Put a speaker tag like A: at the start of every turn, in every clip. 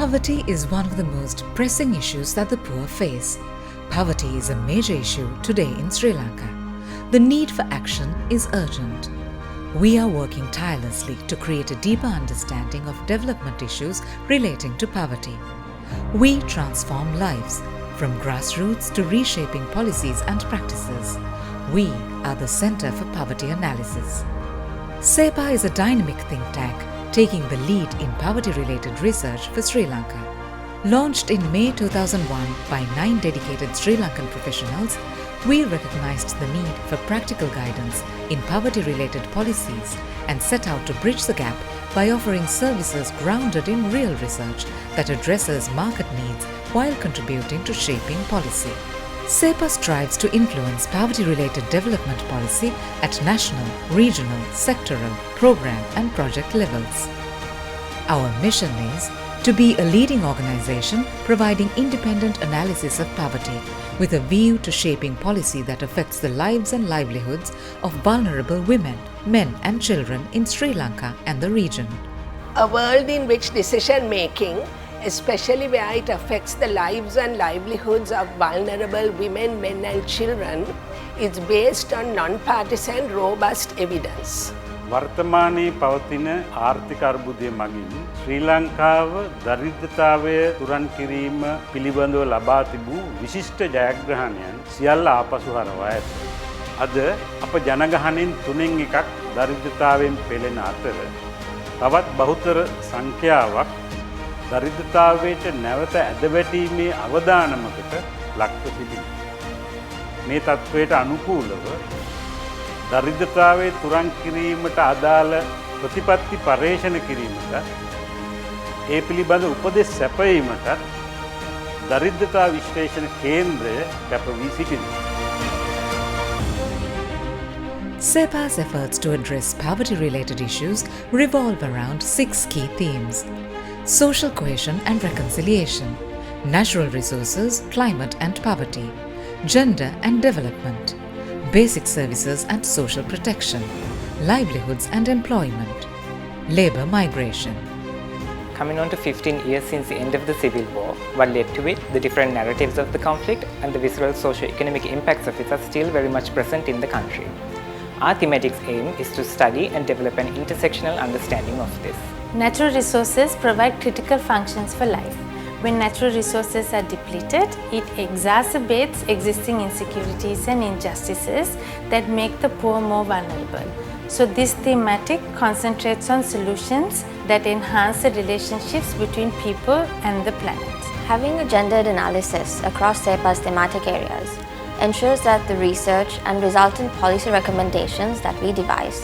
A: Poverty is one of the most pressing issues that the poor face. Poverty is a major issue today in Sri Lanka. The need for action is urgent. We are working tirelessly to create a deeper understanding of development issues relating to poverty. We transform lives from grassroots to reshaping policies and practices. We are the Centre for Poverty Analysis. CEPA is a dynamic think tank taking the lead in poverty-related research for Sri Lanka. Launched in May 2001 by 9 dedicated Sri Lankan professionals, we recognized the need for practical guidance in poverty-related policies and set out to bridge the gap by offering services grounded in real research that addresses market needs while contributing to shaping policy. CEPA strives to influence poverty-related development policy at national, regional, sectoral, program and project levels. Our mission is to be a leading organization providing independent analysis of poverty with a view to shaping policy that affects the lives and livelihoods of vulnerable women, men and children in Sri Lanka and the region.
B: A world in which decision making, especially where it affects the lives and livelihoods of vulnerable women, men and children, is based on non-partisan, robust evidence.
C: වර්තමානයේ පවතින ආර්ථික අර්බුදය මගින් ශ්‍රී ලංකාව දරිද්‍රතාවය තුරන් කිරීම පිළිබඳව ලබා තිබූ විශිෂ්ට ජයග්‍රහණයන් සියල්ල ආපසු හරවා ඇත. අද අප ජනගහනයෙන් 3/1 දරිද්‍රතාවයෙන් පෙළෙන අතර තවත් බහුතර සංඛ්‍යාවක් දරිද්‍රතාවයට නැවත ඇදවැටීමේ අවදානමකට ලක්ව තිබෙනවා. මේ තත්ත්වයට අනුකූලව දරිද්‍රතාවයේ තුරන් කිරීමට අදාළ ප්‍රතිපත්ති පර්යේෂණ කිරීමට ඒ පිළිබඳ උපදෙස් සැපයීමට දරිද්‍රතා විශ්ලේෂණ කේන්ද්‍රය කැපවී සිටිනවා.
A: CEPA's efforts to address poverty-related issues revolve around 6 key themes: social cohesion and reconciliation, natural resources, climate and poverty, gender and development, basic services and social protection, livelihoods and employment, labour migration.
D: Coming on to 15 years since the end of the Civil War, what led to it, the different narratives of the conflict and the visceral socio-economic impacts of it are still very much present in the country. Our thematic's aim is to study and develop an intersectional understanding of this.
E: Natural resources provide critical functions for life. When natural resources are depleted, it exacerbates existing insecurities and injustices that make the poor more vulnerable. So this thematic concentrates on solutions that enhance the relationships between people and the planet.
F: Having a gendered analysis across CEPA's thematic areas ensures that the research and resultant policy recommendations that we devise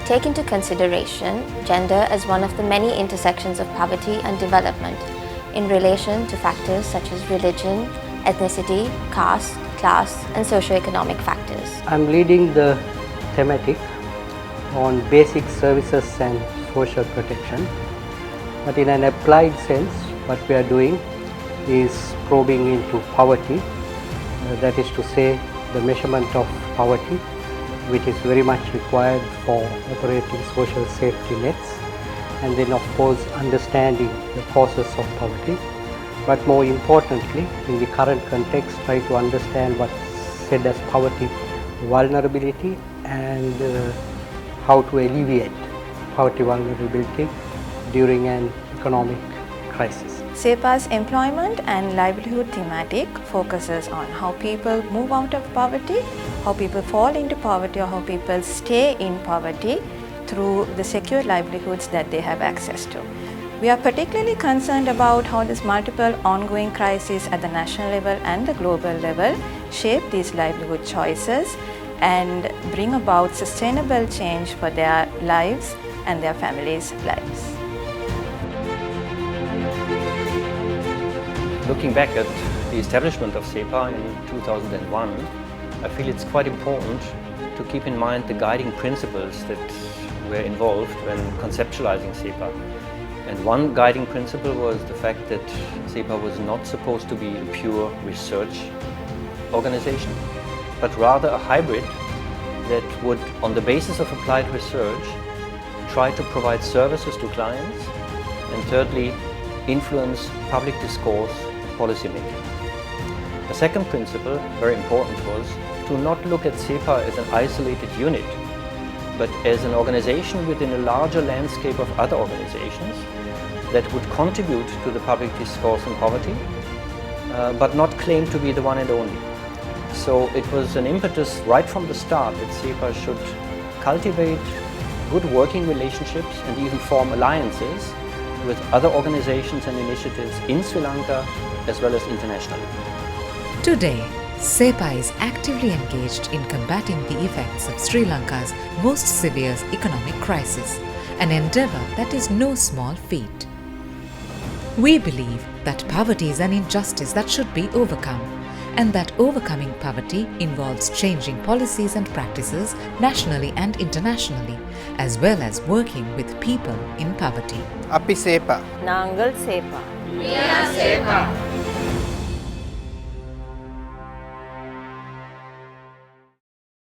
F: take into consideration gender as one of the many intersections of poverty and development in relation to factors such as religion, ethnicity, caste, class and socio-economic factors.
G: I'm leading the thematic on basic services and social protection, but in an applied sense what we are doing is probing into poverty, that is to say the measurement of poverty, which is very much required for operating social safety nets, and then of course understanding the causes of poverty, but more importantly in the current context try to understand what's said as poverty vulnerability and how to alleviate poverty vulnerability during an economic crisis.
H: CEPA's employment and livelihood thematic focuses on how people move out of poverty, how people fall into poverty or how people stay in poverty through the secure livelihoods that they have access to. We are particularly concerned about how these multiple ongoing crises at the national level and the global level shape these livelihood choices and bring about sustainable change for their lives and their families' lives.
I: Looking back at the establishment of CEPA in 2001, I feel it's quite important to keep in mind the guiding principles that were involved when conceptualizing CEPA. And one guiding principle was the fact that CEPA was not supposed to be a pure research organization, but rather a hybrid that would, on the basis of applied research, try to provide services to clients, and thirdly, influence public discourse and policy making. The second principle, very important, was to not look at CEPA as an isolated unit, but as an organization within a larger landscape of other organizations that would contribute to the public discourse on poverty, but not claim to be the one and only. So it was an impetus right from the start that CEPA should cultivate good working relationships and even form alliances with other organizations and initiatives in Sri Lanka as well as internationally.
A: Today, CEPA is actively engaged in combating the effects of Sri Lanka's most severe economic crisis, an endeavour that is no small feat. We believe that poverty is an injustice that should be overcome, and that overcoming poverty involves changing policies and practices nationally and internationally, as well as working with people in poverty.
J: Api CEPA.
K: Nangal CEPA.
B: We are CEPA.